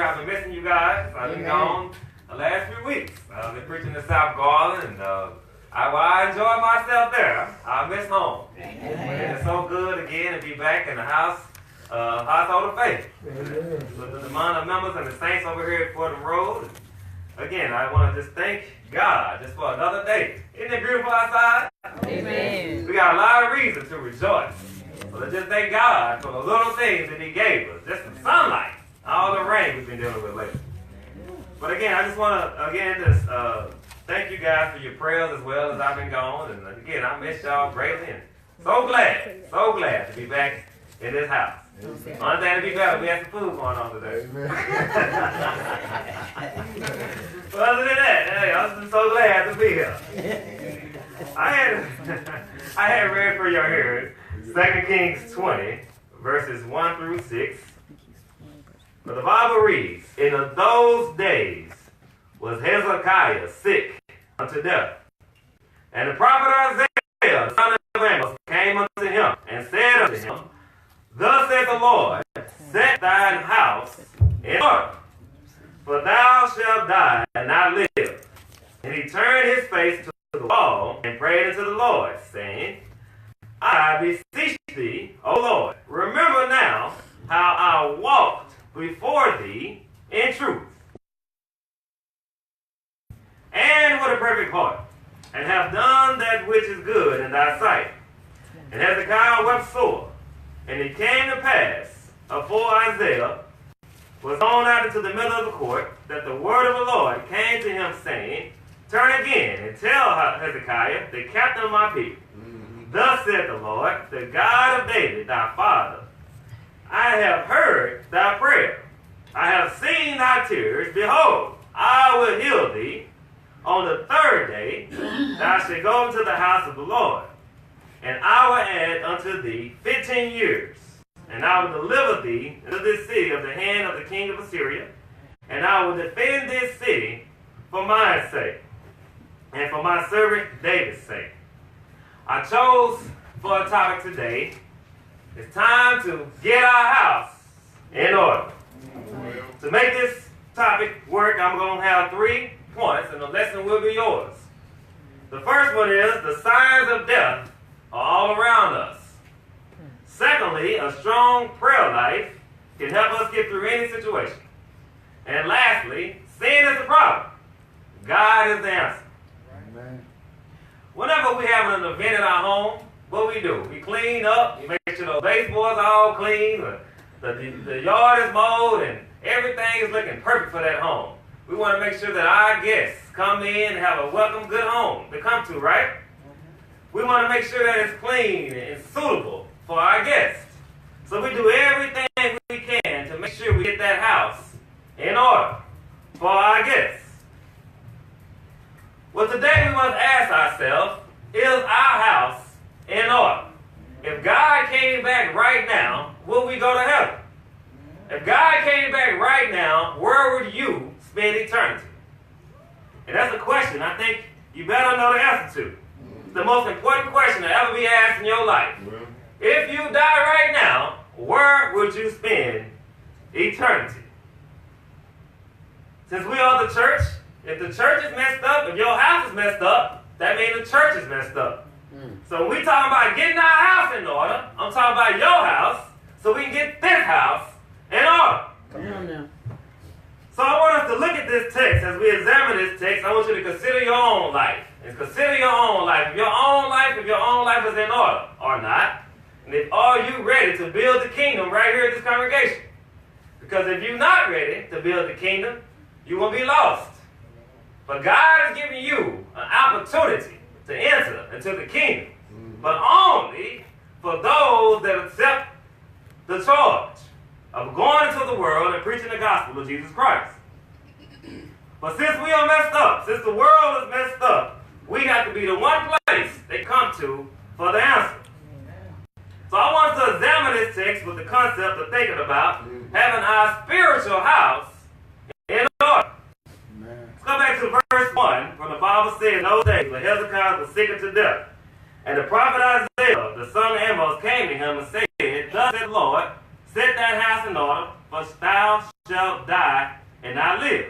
I've been missing you guys. I've been gone the last few weeks. I've been preaching in South Garland, and I enjoy myself there. I miss home. And it's so good again to be back in the household of faith. With the amount of members and the saints over here at Fordham Road. Again, I want to just thank God just for another day. Isn't it beautiful outside? Amen. We got a lot of reason to rejoice. So let's just thank God for the little things that He gave us. Just the sunlight, all the rain we've been dealing with lately. But again, I just want to, just thank you guys for your prayers as well as I've been gone. And again, I miss y'all greatly. And so glad to be back in this house. Only thing to be better, we had some food going on today. But other than that, hey, I'm so glad to be here. I had read for your hearing 2 Kings 20, verses 1 through 6. But the Bible reads, in those days was Hezekiah sick unto death. And the prophet Isaiah, the son of Amos, came unto him and said unto him, thus saith the Lord, set thine house in order, for thou shalt die and not live. And he turned his face to the wall and prayed unto the Lord, saying, I beseech thee, O Lord, remember now how I walked before thee in truth, and with a perfect heart, and have done that which is good in thy sight. And Hezekiah wept sore. And it came to pass, afore Isaiah was gone out into the middle of the court, that the word of the Lord came to him, saying, turn again, and tell Hezekiah, the captain of my people, thus saith the Lord, the God of David, thy father, I have heard thy prayer. I have seen thy tears. Behold, I will heal thee. On the third day thou shalt go into the house of the Lord. And I will add unto thee 15 years, and I will deliver thee into this city of the hand of the king of Assyria, and I will defend this city for my sake, and for my servant David's sake. I chose for a topic today, it's time to get our house in order. To make this topic work, I'm going to have 3 points, and the lesson will be yours. The first one is the signs of death are all around us. Secondly, a strong prayer life can help us get through any situation. And lastly, sin is the problem. God is the answer. Amen. Whenever we have an event in our home, what we do? We clean up, we make sure the baseboards are all clean, the yard is mowed, and everything is looking perfect for that home. We want to make sure that our guests come in and have a welcome, good home to come to, right? We want to make sure that it's clean and suitable for our guests. So we do everything we can to make sure we get that house in order for our guests. Well, today we must ask ourselves, is our house in order? If God came back right now, will we go to heaven? If God came back right now, where would you spend eternity? And that's a question I think you better know the answer to. The most important question to ever be asked in your life. If you die right now, where would you spend eternity? Since we are the church, if the church is messed up, if your house is messed up, that means the church is messed up. So when we talking about getting our house in order, I'm talking about your house, so we can get this house in order. So I want us to look at this text. As we examine this text, I want you to consider your own life. And consider your own life. If your own life is in order or not. And if are you ready to build the kingdom right here at this congregation? Because if you're not ready to build the kingdom, you will be lost. But God is giving you an opportunity to enter into the kingdom. But only for those that accept the charge of going into the world and preaching the gospel of Jesus Christ. But since we are messed up, since the world is messed up, we have to be the one place they come to for the answer. So I want to examine this text with the concept of thinking about having our spiritual house in order. Let's go back to verse 1, where the Bible says, in those days, when Hezekiah was sick unto death, and the prophet Isaiah, the son of Amos, came to him and said, thus said the Lord, set thine house in order, for thou shall die and not live.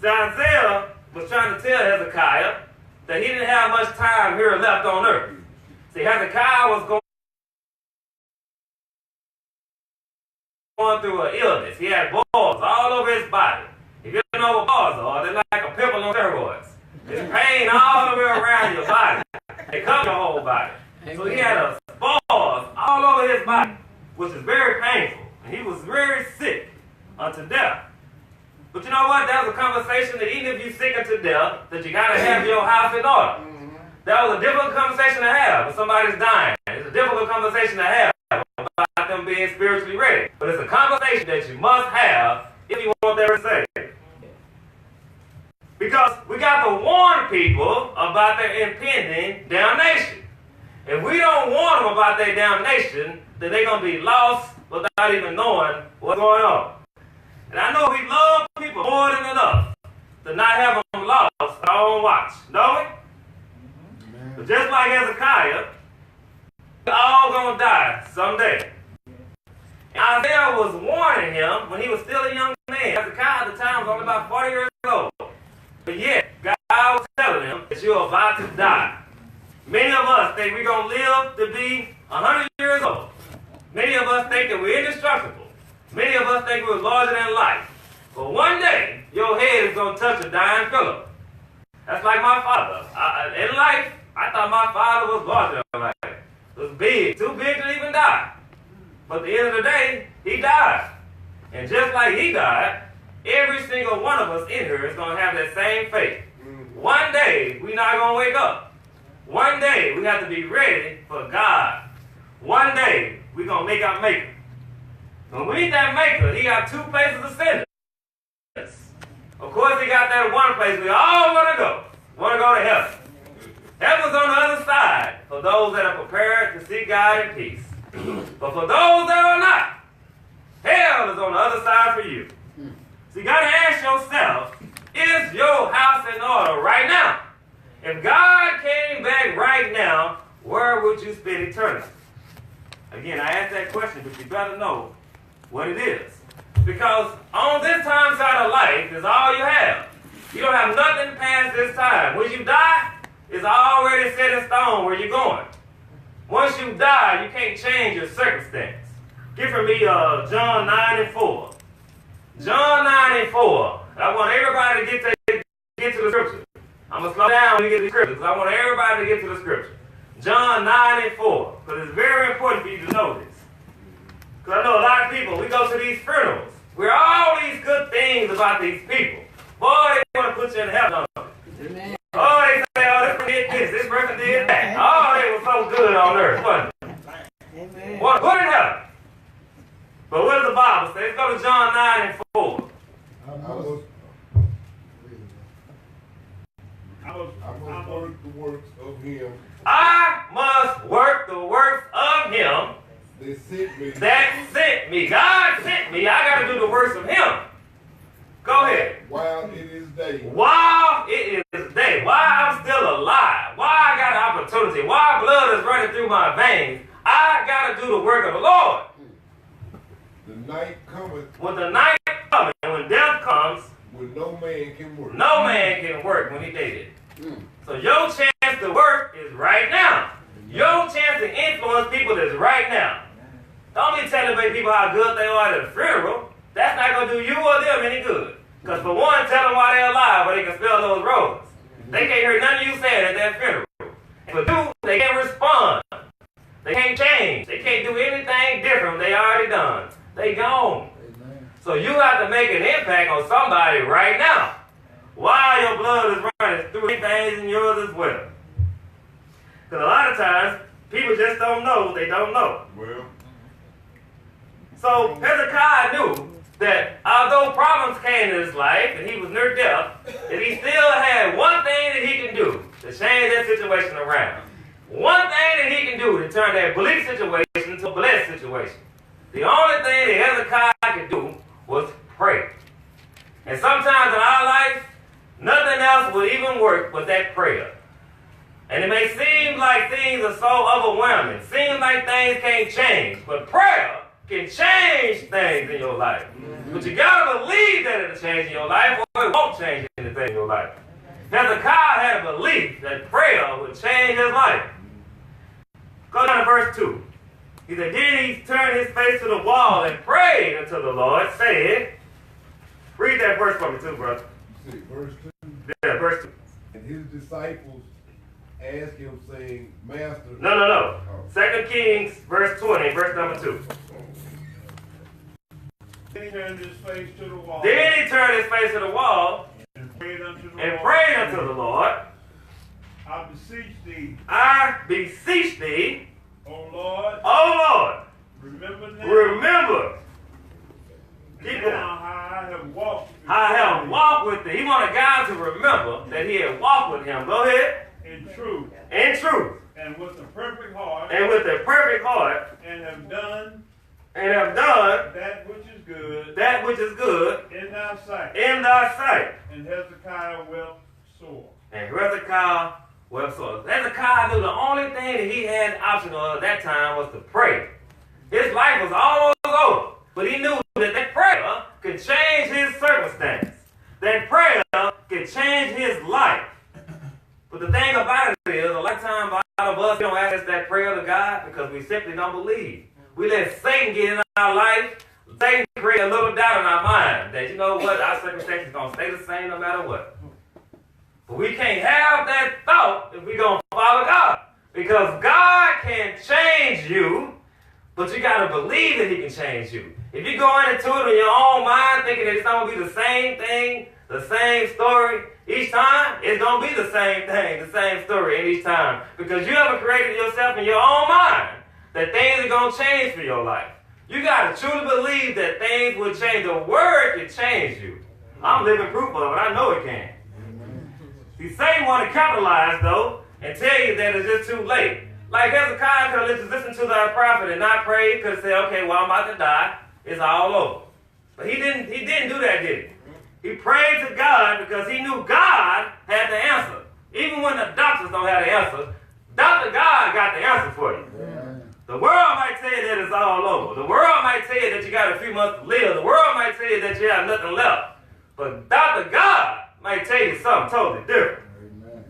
So Isaiah was trying to tell Hezekiah that he didn't have much time here left on earth. See, Hezekiah was going through an illness. He had boils all over his body. If you don't know what boils are, they're like a pimple on steroids. It's pain all the way around your body. They cover your whole body. So he had a boils all over his body, which is very painful. And he was very sick unto death. But you know what? That was a conversation that even if you're sick unto death, that you got to have your house in order. That was a difficult conversation to have when somebody's dying. It's a difficult conversation to have about them being spiritually ready. But it's a conversation that you must have if you want them to say. Because we got to warn people about their impending damnation. If we don't warn them about their damnation, then they're going to be lost without even knowing what's going on. And I know we love people more than enough to not have them lost on our own watch, don't we? But just like Hezekiah, we're all going to die someday. And Isaiah was warning him when he was still a young man. Hezekiah at the time was only about 40 years old. But yet, God was telling him that you're about to die. Many of us think we're going to live to be 100 years old. Many of us think that we're indestructible. Many of us think we're larger than life. But one day, your head is going to touch a dying pillow. That's like my father. In life, I thought my father was larger than life. It was big, too big to even die. But at the end of the day, he died. And just like he died, every single one of us in here is going to have that same fate. One day, we're not going to wake up. One day, we have to be ready for God. One day, we're going to make our maker. When we meet that maker, he got two places to send us. Of course, he got that one place we all want to go. Want to go to heaven. Heaven's on the other side for those that are prepared to see God in peace. But for those that are not, hell is on the other side for you. So you got to ask yourself, is your house in order right now? If God came back right now, where would you spend eternity? Again, I asked that question, but you better know what it is. Because on this time side of life is all you have. You don't have nothing past this time. When you die, it's already set in stone where you're going. Once you die, you can't change your circumstance. Give for me John 9 and 4. John 9 and 4. I want everybody to get to the scripture. I'm going to slow down when we get to the scripture because I want everybody to get to the scripture. John 9 and 4. Because it's very important for you to know this. Because I know a lot of people, we go to these funerals. We're all these good things about these people. Boy, they want to put you in heaven. Amen. Oh, they say, oh, this person did this person did that. Oh, they were so good on earth, wasn't they? Amen. Want to put in heaven. But what does the Bible say? Let's go to John 9 and 4. I must work the works of him. I must work the works of him that sent me. God sent me. I got to do the works of him. Go ahead. While it is day. While it is day. While I'm still alive. While I got an opportunity. While blood is running through my veins. I got to do the work of the Lord. The night cometh. When the night comes, and when death comes, when no man can work. No man can work when he dead. So your chance to work is right now. Your chance to influence people is right now. Don't be telling people how good they are at a funeral. That's not going to do you or them any good. Because for one, tell them why they're alive, where they can smell those roses. They can't hear nothing you said at that funeral. And for two, they can't respond. They can't change. They can't do anything different they already done. They gone. Amen. So you have to make an impact on somebody right now. While your blood is running through their veins and yours as well. Because a lot of times, people just don't know what they don't know. Well. So Hezekiah knew that although problems came in his life and he was near death, that he still had one thing that he can do to change that situation around. One thing that he can do to turn that bleak situation into a blessed situation. The only thing that Hezekiah could do was pray. And sometimes in our life, nothing else will even work but that prayer. And it may seem like things are so overwhelming, seem like things can't change, but prayer can change things in your life. But you gotta believe that it'll change in your life, or it won't change anything in your life. Hezekiah had a belief that prayer would change his life. Go down to verse 2. He said, then he turned his face to the wall and prayed unto the Lord, saying, read that verse for me too, brother. You see, verse 2. Yeah, verse 2. And his disciples asked him, saying, Master. No. 2 Kings, verse 20, verse number 2. Then he turned his face to the wall. Then he turned his face to the wall And prayed unto the Lord. I beseech thee, I beseech thee, O Lord, remember now, keep now going. how I have walked I have walked with thee. He wanted God to remember that he had walked with him. Go ahead. in truth And with a perfect heart, and with a perfect heart. and have done that which is good in thy sight. And Hezekiah wept sore. And Hezekiah wept sore. Hezekiah knew the only thing that he had optional at that time was to pray. His life was almost over, but he knew that prayer could change his circumstance. That prayer could change his life. But the thing about it is, a lot of times, a lot of us don't ask that prayer to God because we simply don't believe. We let Satan get in our life. Satan create a little doubt in our mind that, you know what, our circumstances are going to stay the same no matter what. But we can't have that thought if we're going to follow God. Because God can change you, but you got to believe that he can change you. If you go into it in your own mind thinking that it's going to be the same thing, the same story each time, it's going to be the same thing, the same story each time. Because you haven't created yourself in your own mind that things are going to change for your life. You got to truly believe that things will change. The word can change you. I'm living proof of it. I know it can. See, Satan want to capitalize, though, and tell you that it's just too late. Like Hezekiah could have listened to the prophet and not prayed. He could have said, okay, well, I'm about to die. It's all over. But he didn't do that, did he? He prayed to God because he knew God had the answer. Even when the doctors don't have the answer, Dr. God got the answer for you. Yeah. The world might tell you that it's all over. The world might tell you that you got a few months to live. The world might tell you that you have nothing left. But Dr. God might tell you something totally different. Amen.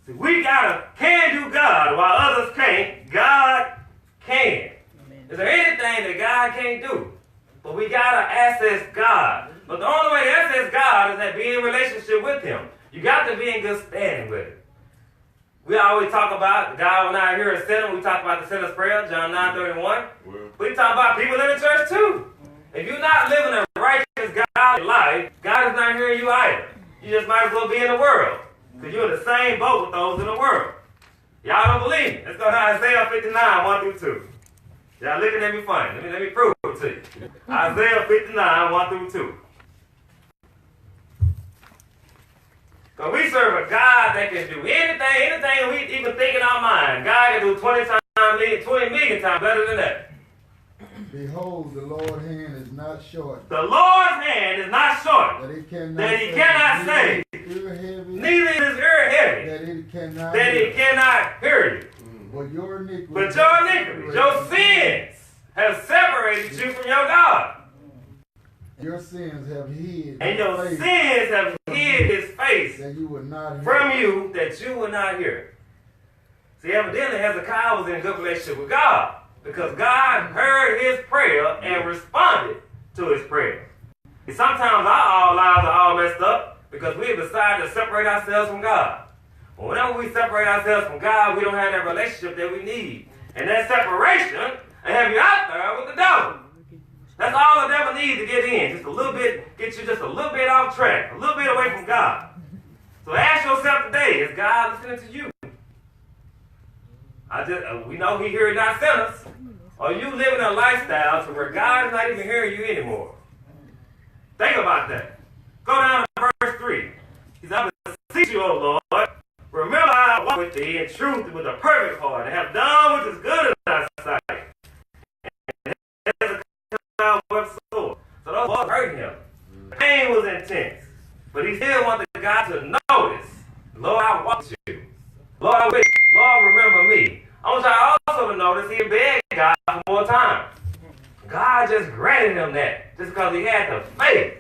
See, we can do God while others can't. God can. Amen. Is there anything that God can't do? But we got to access God. But the only way to access God is that be in relationship with him. You got to be in good standing with him. We always talk about, God will not hear a sinner. We talk about the sinner's prayer, John 9:31. We talk about people in the church too. If you're not living a righteous, godly life, God is not hearing you either. You just might as well be in the world. Because you're in the same boat with those in the world. Y'all don't believe me. Let's go to Isaiah 59, 1 through 2. Y'all looking at me funny. Let me prove it to you. Isaiah 59, 1 through 2. Because we serve a God that can do anything we even think in our mind. God can do 20 million times better than that. Behold, the Lord's hand is not short. The Lord's hand is not short. That he cannot save. Neither is his ear heavy. That he cannot hear you. But your iniquity, your sins have separated you from your God. Your sins have hid. And your sins have hid his face that you would not hear. From you that you would not hear. See, evidently Hezekiah was in a good relationship with God because God heard his prayer and responded to his prayer. See, sometimes our lives are all messed up because we have decided to separate ourselves from God. But whenever we separate ourselves from God, we don't have that relationship that we need. And that separation will have you out there with the devil. That's all the devil needs to get in. Just a little bit, get you just a little bit off track, a little bit away from God. So ask yourself today, is God listening to you? We know he hears not sinners. Or you living a lifestyle to where God is not even hearing you anymore. Think about that. Go down to verse 3. He said, I beseech you, O Lord, remember I walk with thee in truth and with a perfect heart, and have done what is good in thy sight. Wept sore. So those words hurt him. The pain was intense. But he still wanted God to notice, Lord, I walk with you. Lord, I with you. Lord, remember me. I want y'all also to notice he begged God for more time. God just granted him that just because he had the faith.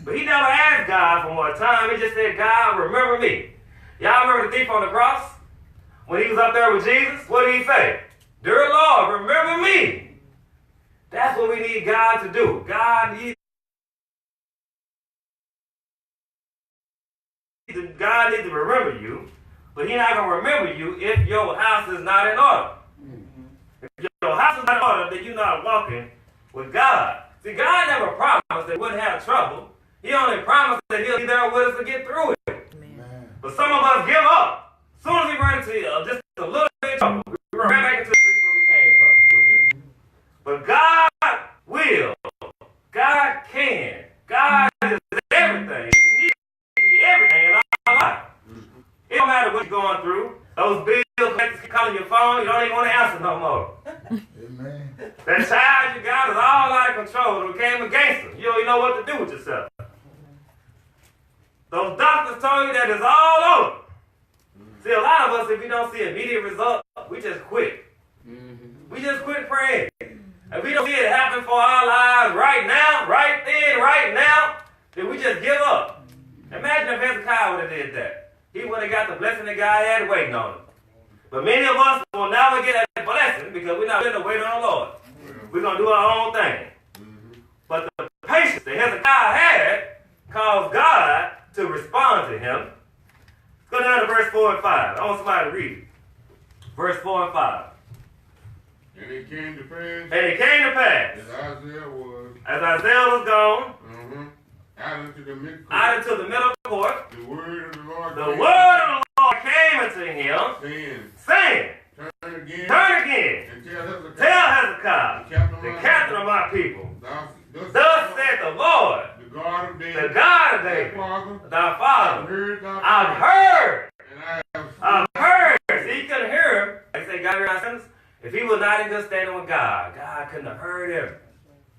But he never asked God for more time. He just said, God, remember me. Y'all remember the thief on the cross? When he was up there with Jesus, what did he say? Dear Lord, remember me. That's what we need God to do. God needs to remember you, but he's not going to remember you if your house is not in order. If your house is not in order, then you're not walking with God. See, God never promised that we wouldn't have trouble. He only promised that he'll be there with us to get through it. Amen. But some of us give up. As soon as we run into just a little bit of trouble, we run back into the streets where we came from. But God will. God can. God is everything. He needs to be everything in our life. It don't matter what you're going through. Those bills keep calling your phone. You don't even want to answer no more. Amen. That child you got is all out of control. It became a gangster. You don't even know what to do with yourself. Those doctors told you that it's all over. See, a lot of us, if we don't see immediate results, we just quit. We just quit praying. If we don't see it happen for our lives right now, right then, right now, then we just give up. Imagine if Hezekiah would have did that. He would have got the blessing that God had waiting on him. But many of us will never get that blessing because we're not willing to wait on the Lord. We're going to do our own thing. But the patience that Hezekiah had caused God to respond to him. Let's go down to verse 4 and 5. I want somebody to read it. Verse 4 and 5. And it came to pass. And it came to pass. As Isaiah was gone. Out into the middle court. The word of the Lord. The word of the Lord came unto him. Saying. Turn again. And tell Hezekiah. The captain of my people. Thus saith the Lord. The God of David. Thy father. I've heard. I've heard. See, he couldn't hear him. Like say, God heard our sentence. If he was not in good standing with God, God couldn't have heard him.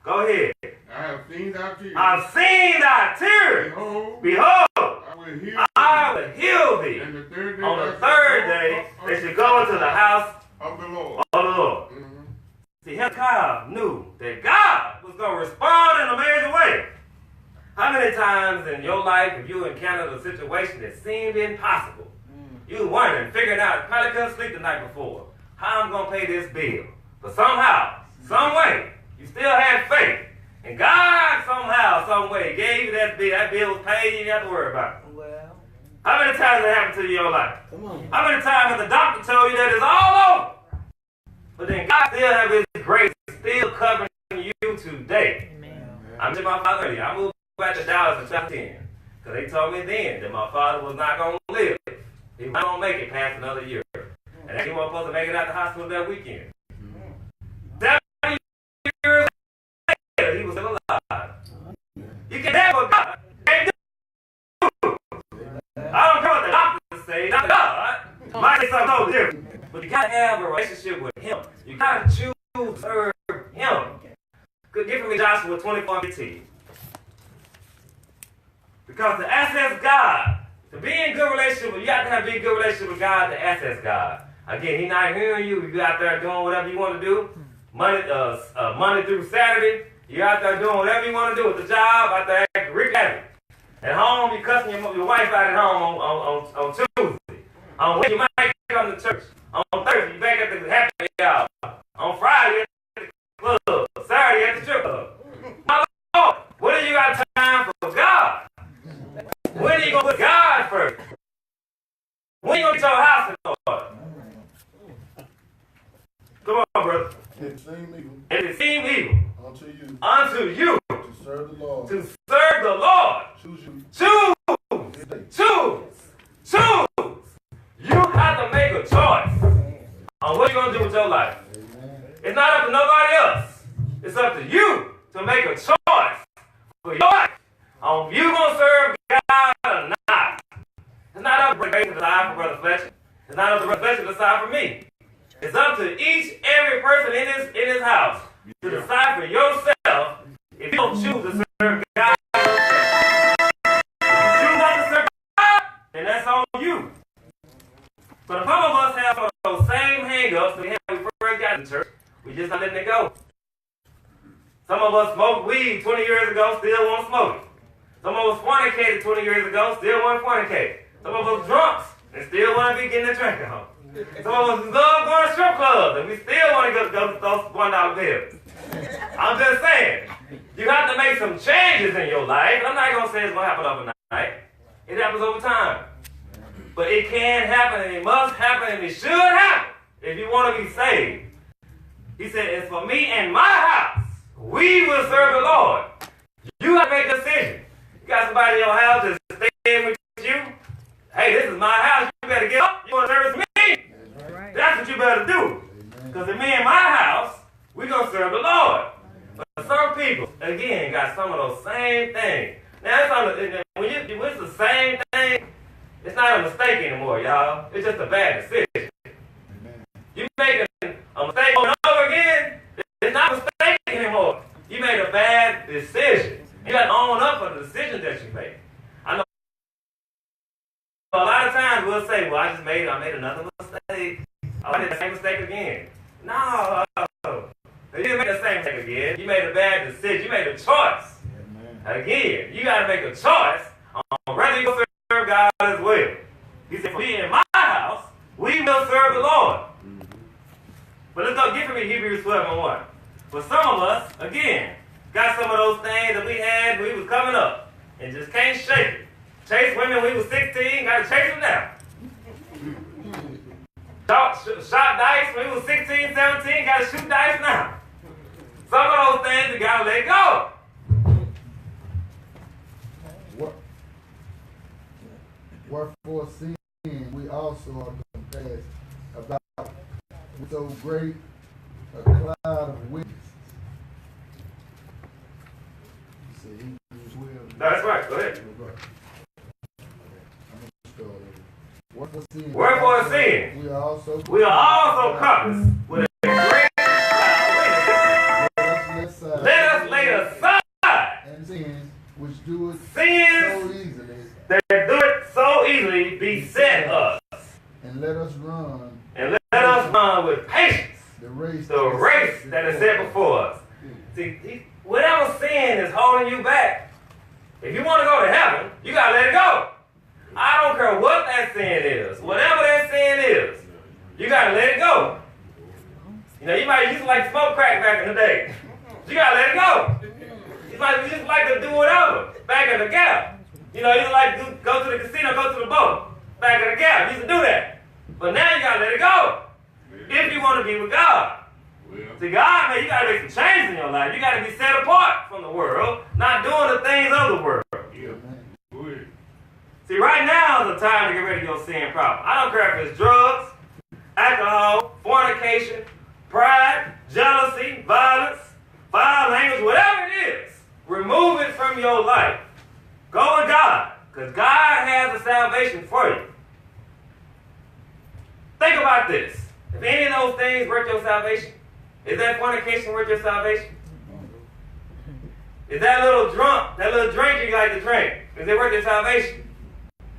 Go ahead. I have seen thy tears. I've seen thy tears. Behold, I will heal thee. On the third day, they should go into the house of the Lord. See, Hezekiah knew that God was going to respond in an amazing way. How many times in your life have you encountered a situation that seemed impossible? You were wondering, figuring out, probably couldn't sleep the night before, how I'm going to pay this bill. But somehow, some way, you still had faith. And God somehow, some way, gave you that bill. That bill was paid, you didn't have to worry about it. Well, how many times has it happened to you in your life? Come on. How many times has the doctor told you that it's all over? But then God still has his grace, still covering you today. Amen. I'm just my father. I moved back to Dallas in 2010. Because they told me then that my father was not going to live. He was not going to make it past another year. And he wasn't supposed to make it out the hospital that weekend. 7 years later, he was still alive. You can have what God can't do. I don't care what the doctors say. Not God. Might say something totally different. But you got to have a relationship with him. You got to choose to serve him. Give me Joshua 24:15. Because to access God, to be in good relationship, you have to have a good relationship with God to access God. Again, he's not hearing you. You out there doing whatever you want to do. Monday through Saturday, you're out there doing whatever you want to do with the job, out there acting Rick Happy. At home, you're cussing your wife out at home on Tuesday. On Wednesday, you might come to church. On Thursday, you back at the happy hour. On Friday, at the club. Saturday, at the strip club. My Lord, when do you got time for God? When are you going to put God first? When are you going to get your house in order? Come on, brother. And it seemed evil. Unto you. To serve the Lord. To serve the Lord. Choose. You have to make a choice on what you're going to do with your life. It's not up to nobody else. It's up to you to make a choice for your life on you going to serve God or not. It's not up to Brother to decide for Brother Fletcher. It's not up to Brother Fletcher to decide for me. It's up to every person in this house to decide for yourself if you don't choose to serve God. If you choose not to serve God, then that's on you. So some of us have those same hang-ups that we had when we first got in church. We just not letting it go. Some of us smoked weed 20 years ago, still won't smoke it. Some of us fornicated 20 years ago, still want to fornicate. Some of us drunks and still want to be getting a drink on. Some of us love going to strip clubs and we still want to go to those $1 bills. I'm just saying, you have to make some changes in your life. I'm not going to say it's going to happen overnight. It happens over time. But it can happen and it must happen and it should happen if you want to be saved. He said, as for me and my house, we will serve the Lord. You have to make a decision. You got somebody in your house that's staying with you. Hey, this is my house. You better get up. You want to serve me. That's what you better do. Because if me and my house, we're going to serve the Lord. But some people, again, got some of those same things. Now, when it's the same thing, it's not a mistake anymore, y'all. It's just a bad decision. You making a mistake over and over again, it's not a mistake anymore. You made a bad decision. You got to own up for the decision that you made. I know a lot of times we'll say, well, I made another mistake. I did the same mistake again. No. You didn't make the same mistake again. You made a bad decision. You made a choice. Again, you got to make a choice on whether you go serve God as well. He said, we in my house, we will serve the Lord. But let's go get from me Hebrews 12:1. For some of us, again, got some of those things that we had when we was coming up and just can't shake it. Chase women when we was 16, got to chase them now. Shot dice when we was 16, 17, got to shoot dice now. Some of those things we got to let go. Wherefore, seeing we also are compassed about with so great a cloud of witnesses. That's right. Go ahead. Wherefore, seeing we are also compassed with a great cloud of witnesses. Let us lay aside and sins which do it so easily. That do it so easily beset us. And let us run. And let us run with patience the race that is set before us. See, whatever sin is holding you back, if you want to go to heaven, you got to let it go. I don't care what that sin is. Whatever that sin is, you got to let it go. You know, you might used to like smoke crack back in the day. You got to let it go. You might just like to do whatever back in the gap. You know, you like to go to the casino, go to the boat. Back in the gap, you used to do that. But now you got to let it go. If you want to be with God. See, God, man, you got to make some changes in your life. You got to be set apart from the world, not doing the things of the world. See, right now is the time to get rid of your sin problem. I don't care if it's drugs, alcohol, fornication, pride, jealousy, violence, foul language, whatever it is. Remove it from your life. Go with God, because God has a salvation for you. Think about this. If any of those things worth your salvation, is that fornication worth your salvation? Is that little drink you like to drink, is it worth your salvation?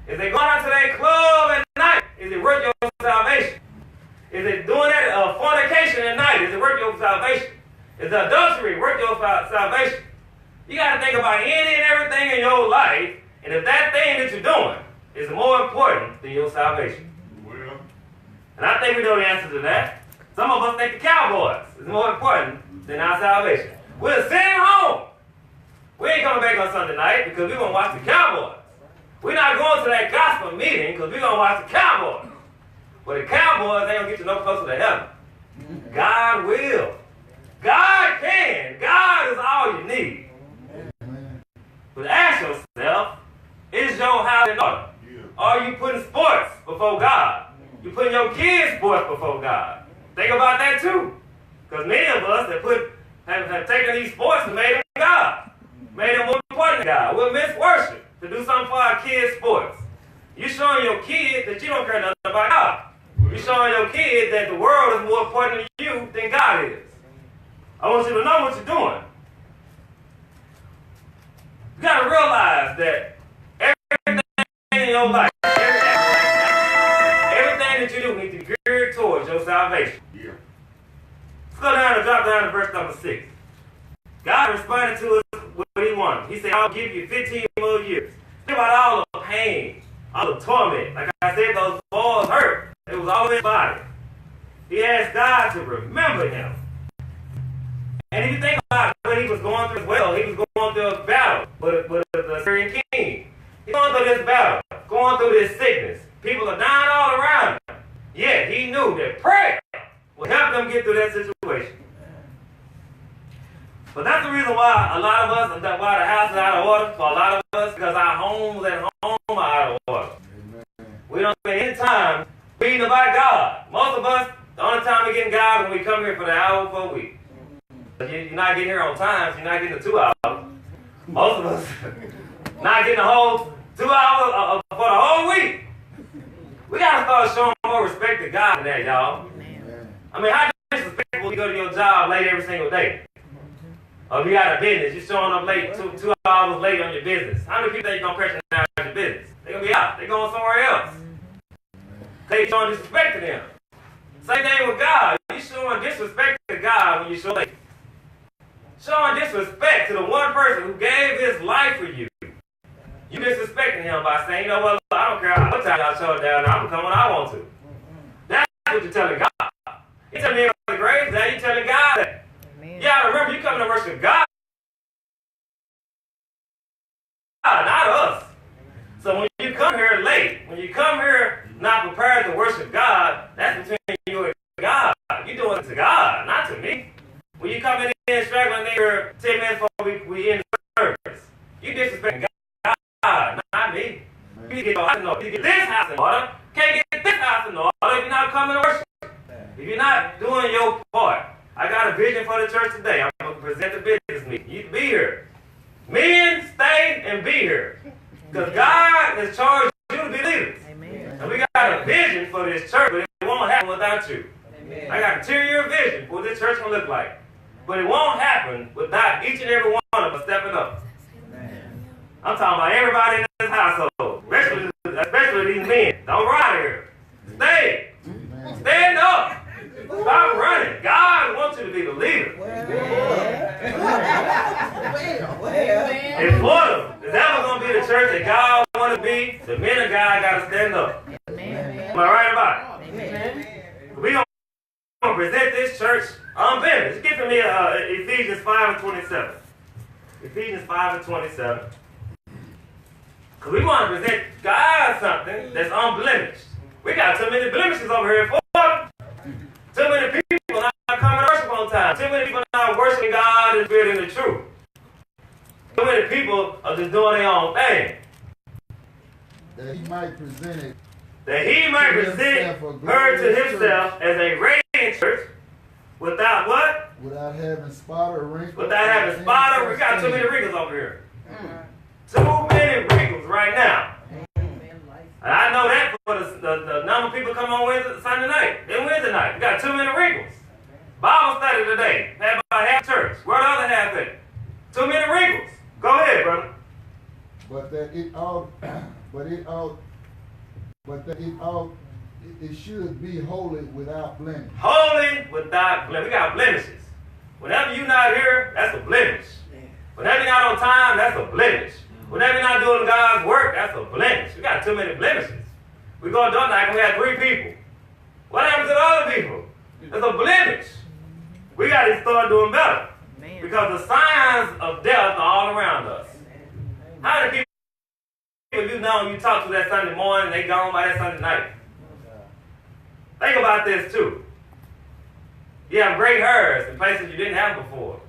Is it going out to that club at night, is it worth your salvation? Is it doing that fornication at night, is it worth your salvation? Is adultery worth your salvation? You got to think about any and everything in your life, and if that thing that you're doing is more important than your salvation. Well. And I think we know the answer to that. Some of us think the Cowboys is more important than our salvation. We're sitting home. We ain't coming back on Sunday night because we're going to watch the Cowboys. We're not going to that gospel meeting because we're going to watch the Cowboys. But the Cowboys ain't going to get you no closer to heaven. God will. God can. God is all you need. But ask yourself, is your house in order? Are you putting sports before God? You putting your kids' sports before God? Think about that too. Because many of us have taken these sports and made them God. Made them more important than God. We'll miss worship to do something for our kids' sports. You're showing your kids that you don't care nothing about God. You're showing your kids that the world is more important to you than God is. I want you to know what you're doing. You got to realize that everything in your life, everything that you do needs to be geared towards your salvation. Yeah. Let's go down and drop down to verse number 6. God responded to us what he wanted. He said, I'll give you 15 more years. Think about all the pain, all the torment. Like I said, those balls hurt. It was all in his body. He asked God to remember him. And if you think about what he was going through as well, he was going through a battle with the Syrian king. He's going through this battle, going through this sickness. People are dying all around him. Yet he knew that prayer would help them get through that situation. But that's the reason why a lot of us, why the house is out of order for a lot of us, because our homes at home are out of order. Amen. We don't spend any time reading about God. Most of us, the only time we get God is when we come here for the hour for a week. You're not getting here on time, so you're not getting the 2 hours. Most of us not getting the whole 2 hours for the whole week. We gotta start showing more respect to God than that, y'all. I mean, how disrespectful you go to your job late every single day? Or if you got a business, you're showing up late, two hours late on your business. How many people think you're going to patronize your business? They're going to be out. They're going somewhere else. Because you're showing disrespect to them. Same thing with God. You're showing disrespect to God when you show late. Showing disrespect to the one person who gave his life for you. You disrespecting him by saying, you know what, I don't care what time y'all show it down, I'm going to come when I want to. That's what you're telling God. You're telling me about the grave that you're telling God that. Yeah, remember, you coming to worship God, not us. So when you come here late, when you come here not prepared to worship God, that's between you and God. You're doing it to God, not to me. When you come in struggling there 10 minutes before we end the service, you disrespecting God, not me. You need to get your house in order. You get this house in order. Can't get this house in order if you're not coming to worship. If you're not doing your part. I got a vision for the church today. I'm going to present the business meeting. You be here. Men, stay and be here. Because God has charged you to be leaders. Amen. And we got a vision for this church, but it won't happen without you. Amen. I got a 10-year vision for what this church going to look like. But it won't happen without each and every one of us stepping up. Amen. I'm talking about everybody in this household, especially these men. Don't run here. Stay. Amen. Stand up. Stop running. God wants you to be the leader. In Fordham, is ever going to be the church that God wants to be? The men of God got to stand up. Am I right about it? We're going to present this church unbended. Just give me Ephesians 5 and 27. Ephesians 5 and 27. Because we want to present God something that's unblemished. We got too many blemishes over here in Fordham. Too many people not coming to worship on time. Too many people not worshiping God in spirit and the truth. Too many people are just doing their own thing. That he might present it. That he might present her to himself as a radiant church without what? Without having spot or wrinkle. Without having spot or we got too many wrinkles over here. Too many wrinkles right now. And I know that for the number of people come on Sunday night. Then Wednesday night. We got too many wrinkles. Bible study today. Had about half church. Where the other half at? Too many wrinkles. Go ahead, brother. It should be holy without blemish. Holy without blemish. We got blemishes. Whenever you're not here, that's a blemish. Whenever you're not on time, that's a blemish. Whenever you're not doing God's work, that's a blemish. We got too many blemishes. We go to door night and we have 3 people. What happens to the other people? There's a blemish. We got to start doing better. Because the signs of death are all around us. How many people you know you talk to that Sunday morning and they gone by that Sunday night? Think about this too. You have great hairs in places you didn't have before.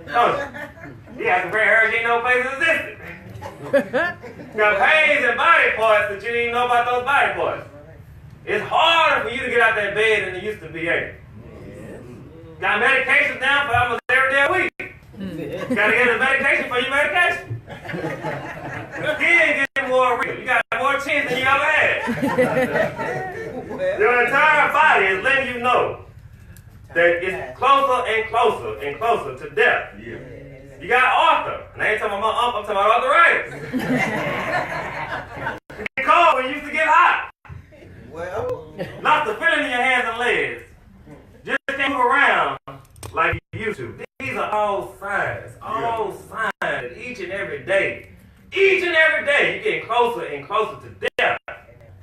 Don't you? You have some great hairs you didn't know places existed. You got pains and body parts that you didn't even know about those body parts. It's harder for you to get out that bed than it used to be, ain't it? Got medication down for almost every day a week. Got to get a medication for your medication. Your skin getting more real. You got more chins than you ever had. Your entire body is letting you know that it's closer and closer and closer to death. Yeah. You got Arthur. And I ain't talking about I'm talking about arthritis. You get cold when you used to get hot. Well, Lost the feeling in your hands and legs. Just can't move around like you used to. These are all signs day you're getting closer and closer to death.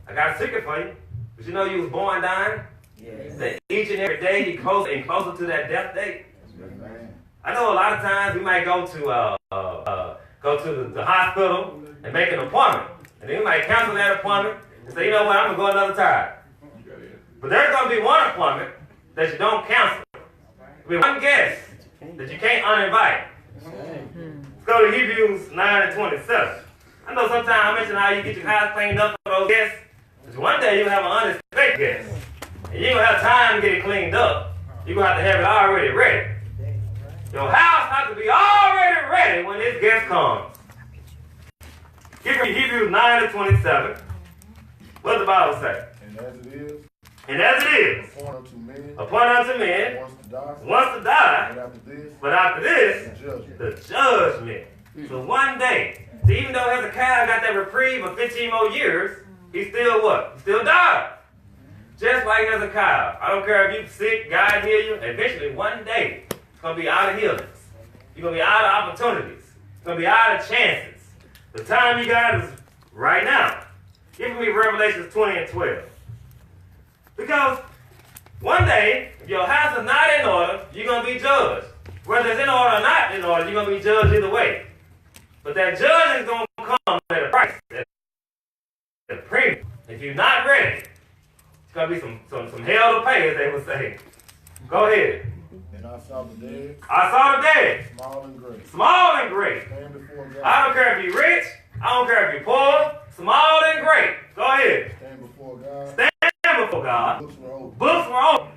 I got a secret for you. But you know you was born dying? Yes. That each and every day you're closer and closer to that death date. I know a lot of times we might go to the hospital and make an appointment. And then we might cancel that appointment and say, you know what, I'm going to go another time. But there's going to be one appointment that you don't cancel. There'll be one guest that you can't uninvite. Let's go to Hebrews 9 and 27. I know sometimes I mention how you get your house cleaned up for those guests. Because one day you'll have an unexpected guest. And you ain't going to have time to get it cleaned up. You're going to have it already ready. Your house has to be already ready when this guest comes. Hebrews 9 and 27. What does the Bible say? And as it is. Appointed unto men. Once to die. But after this, the judgment. So one day, even though Hezekiah got that reprieve of 15 more years, he still what? He still died. Just like Hezekiah. I don't care if you're sick, God heal you. Eventually, one day, it's going to be out of healings. You're going to be out of opportunities. It's going to be out of chances. The time you got is right now. Give me Revelations 20 and 12. Because one day, if your house is not in order, you're going to be judged. Whether it's in order or not in order, you're going to be judged either way. But that judge is going to come at a price, at a premium. If you're not ready, it's going to be some hell to pay, as they would say. Go ahead. And I saw the dead. I saw the dead. Small and great. Small and great. Stand before God. I don't care if you're rich. I don't care if you're poor. Small and great. Go ahead. Stand before God. Stand before God. Books were open. Books were open.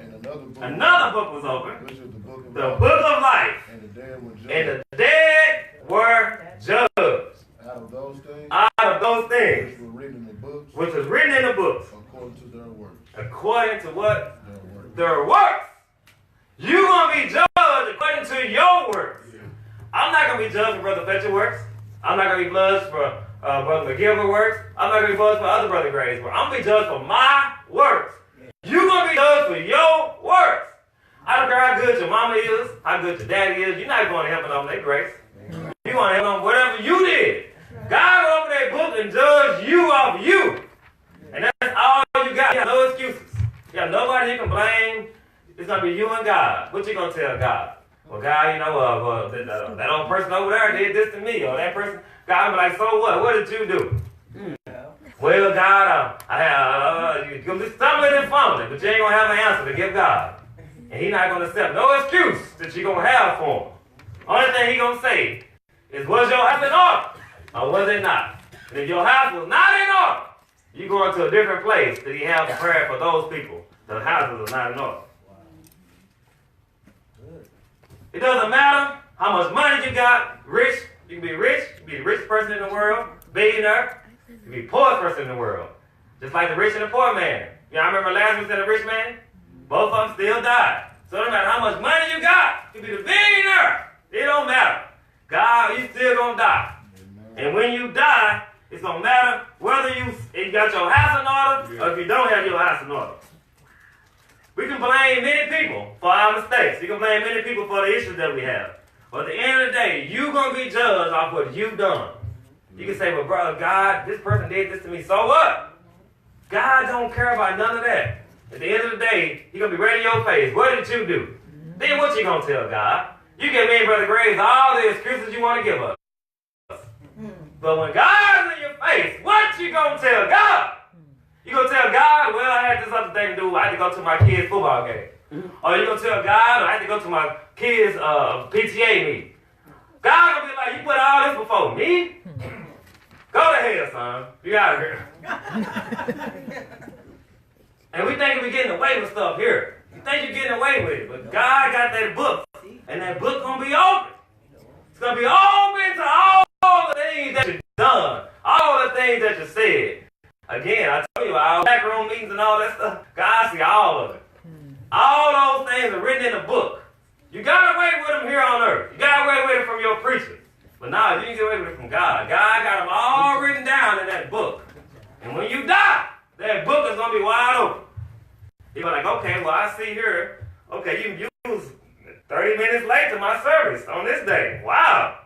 And another book was open. Which is the book of the life. book of life. And the dead were judged. And the dead were judged. Out of those things. Out of those things. Which were written in the books. Which was written in the books. According to their works. According to what? Their works. Their works. You're going to be judged according to your works. Yeah. I'm not going to be judged for Brother Fletcher's works. I'm not going to be judged for Brother McGilbert's works. I'm not going to be judged for other Brother Gray's works. I'm going to be judged for my works. You're going to be judged for your works. I don't care how good your mama is, how good your daddy is. You're not going to help on their grace. You're going to help on whatever you did. God will open that book and judge you off you. And that's all you got. You have no excuses. You have nobody you can blame. It's going to be you and God. What you going to tell God? Well, God, you know, that old person over there did this to me. Or that person, God will be like, so what? What did you do? Well, God, you're going to be stumbling and fumbling, but you ain't going to have an answer to give God. And he's not going to accept no excuse that you're going to have for him. Only thing he's going to say is, was your house in order? Or was it not? And if your house was not in order, you're going to a different place that he has prepared for those people. The houses are not in order. It doesn't matter how much money you got, rich. You can be rich. You can be the richest person in the world, billionaire. You can be the poorest person in the world. Just like the rich and the poor man. You know, I remember Lazarus and the rich man. Both of them still died. So it don't matter how much money you got. You can be the billionaire. It don't matter. God, you still going to die. And when you die, it's going to matter whether you got your house in order or if you don't have your house in order. We can blame many people for our mistakes. We can blame many people for the issues that we have. But at the end of the day, you're going to be judged off what you've done. You can say, well, brother, God, this person did this to me. So what? God don't care about none of that. At the end of the day, he's going to be right in your face. What did you do? Then what you going to tell God? You give me and Brother Graves all the excuses you want to give us. But when God's in your face, what you going to tell God? You going to tell God, well, I had this other thing to do. I had to go to my kids' football game. Or you going to tell God, I had to go to my kids' PTA meeting. God going to be like, you put all this before me? Go to hell, son. You out of here. And we think we're getting away with stuff here. You think you're getting away with it. But God got that book. And that book going to be open. It's going to be open to all the things that you've done. All the things that you said. Again, I told you, our backroom meetings and all that stuff, God see all of it. All those things are written in the book. You got away with them here on earth. You got away with it from your preacher. But now, you can get away with it from God. God got them all written down in that book. And when you die, that book is going to be wide open. You're like, okay, well, I see here, okay, you was 30 minutes late to my service on this day. Wow.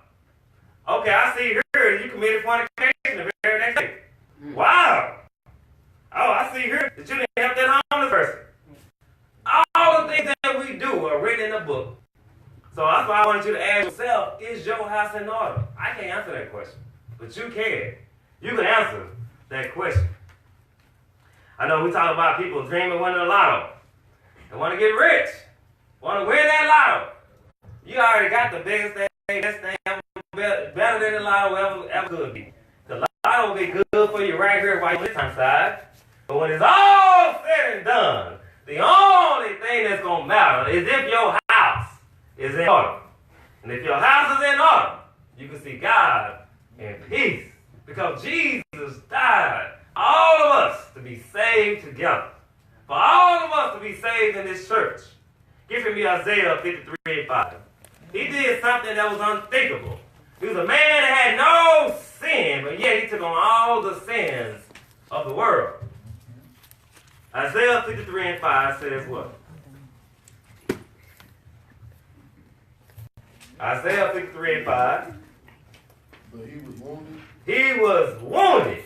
Okay, I see here you committed fornication. But you can. You can answer that question. I know we talk about people dreaming winning the lotto. They want to get rich. Want to win that lotto. You already got the biggest thing, best thing, better than the lotto ever could be. The lotto will be good for you right here while you're this time side. But when it's all said and done, the only thing that's going to matter is if your house is in order. And if your house is in order, you can see God in peace. Because Jesus died for all of us to be saved together. For all of us to be saved in this church. Give me Isaiah 53:5. He did something that was unthinkable. He was a man that had no sin, but yet he took on all the sins of the world. Isaiah 53:5 says what? Isaiah 53:5. But he was wounded. He was wounded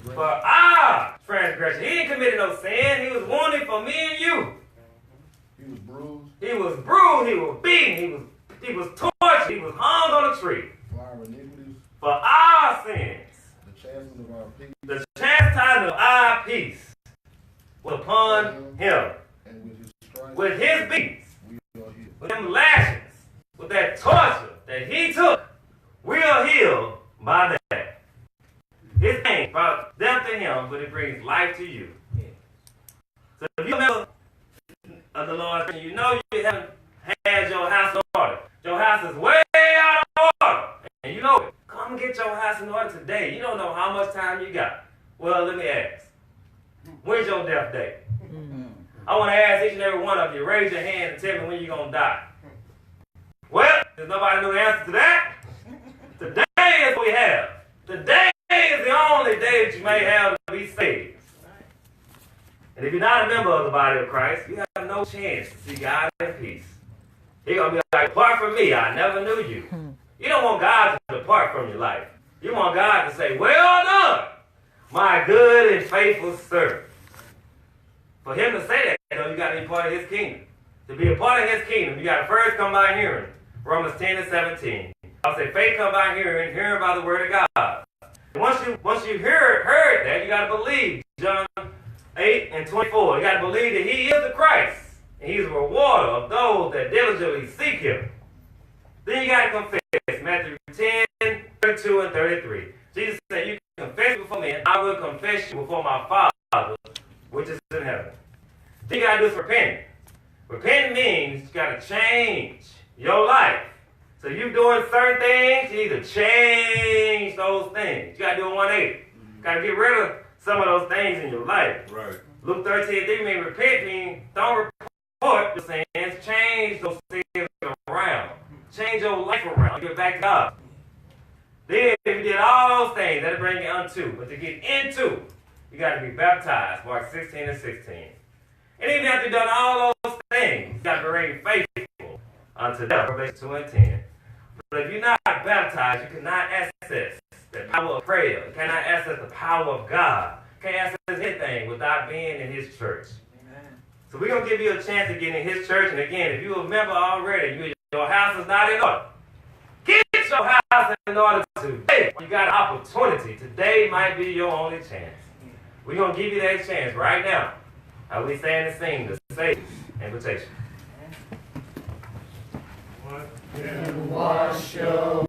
for our transgression. He didn't commit no sin. He was wounded for me and you. He was bruised. He was bruised. He was beaten. He was tortured. He was hung on a tree. For our iniquities. For our sins. The chastisement of our peace. The chastisement of our peace was upon him. And with his stripes. With his beats. We are healed. With them lashings. With that torture that he took. We are healed by that. His pain brought death to him, but it brings life to you. So if you remember of the Lord, you know you haven't had your house in order. Your house is way out of order. And you know it. Come get your house in order today. You don't know how much time you got. Well, let me ask. When's your death day? I want to ask each and every one of you, raise your hand and tell me when you're going to die. Well, there's nobody knew the answer to that. Today is what we have. Today is the only day that you may have to be saved. And if you're not a member of the body of Christ, you have no chance to see God in peace. He's going to be like, depart from me, I never knew you. You don't want God to depart from your life. You want God to say, well done, my good and faithful servant. For him to say that, you got to be part of his kingdom. To be a part of his kingdom, you got to first come by hearing. Romans 10:17. I'll say faith come by hearing, hearing by the word of God. And once you heard that, you got to believe. John 8:24. You got to believe that he is the Christ. And he's a rewarder of those that diligently seek him. Then you got to confess. Matthew 10:32 and 33. Jesus said, you can confess before me, and I will confess you before my Father, which is in heaven. Then you got to do is repent. Repent means you got to change your life. So you're doing certain things, you need to change those things. You got to do a 180. You got to get rid of some of those things in your life. Right. Luke 13:3 means repent means don't report your sins, change those sins around. Change your life around. Get back to God. Then if you did all those things, that'll bring you unto. But to get into, you got to be baptized. Mark 16:16. And even after you've done all those things, you got to remain faithful unto death. Revelation 2:10. But if you're not baptized, you cannot access the power of prayer. You cannot access the power of God. You can't access anything without being in his church. Amen. So we're going to give you a chance to get in his church. And again, if you're a member already, your house is not in order. Get your house in order today. You got an opportunity. Today might be your only chance. We're going to give you that chance right now. How we stand and sing the Savior's invitation. And wash your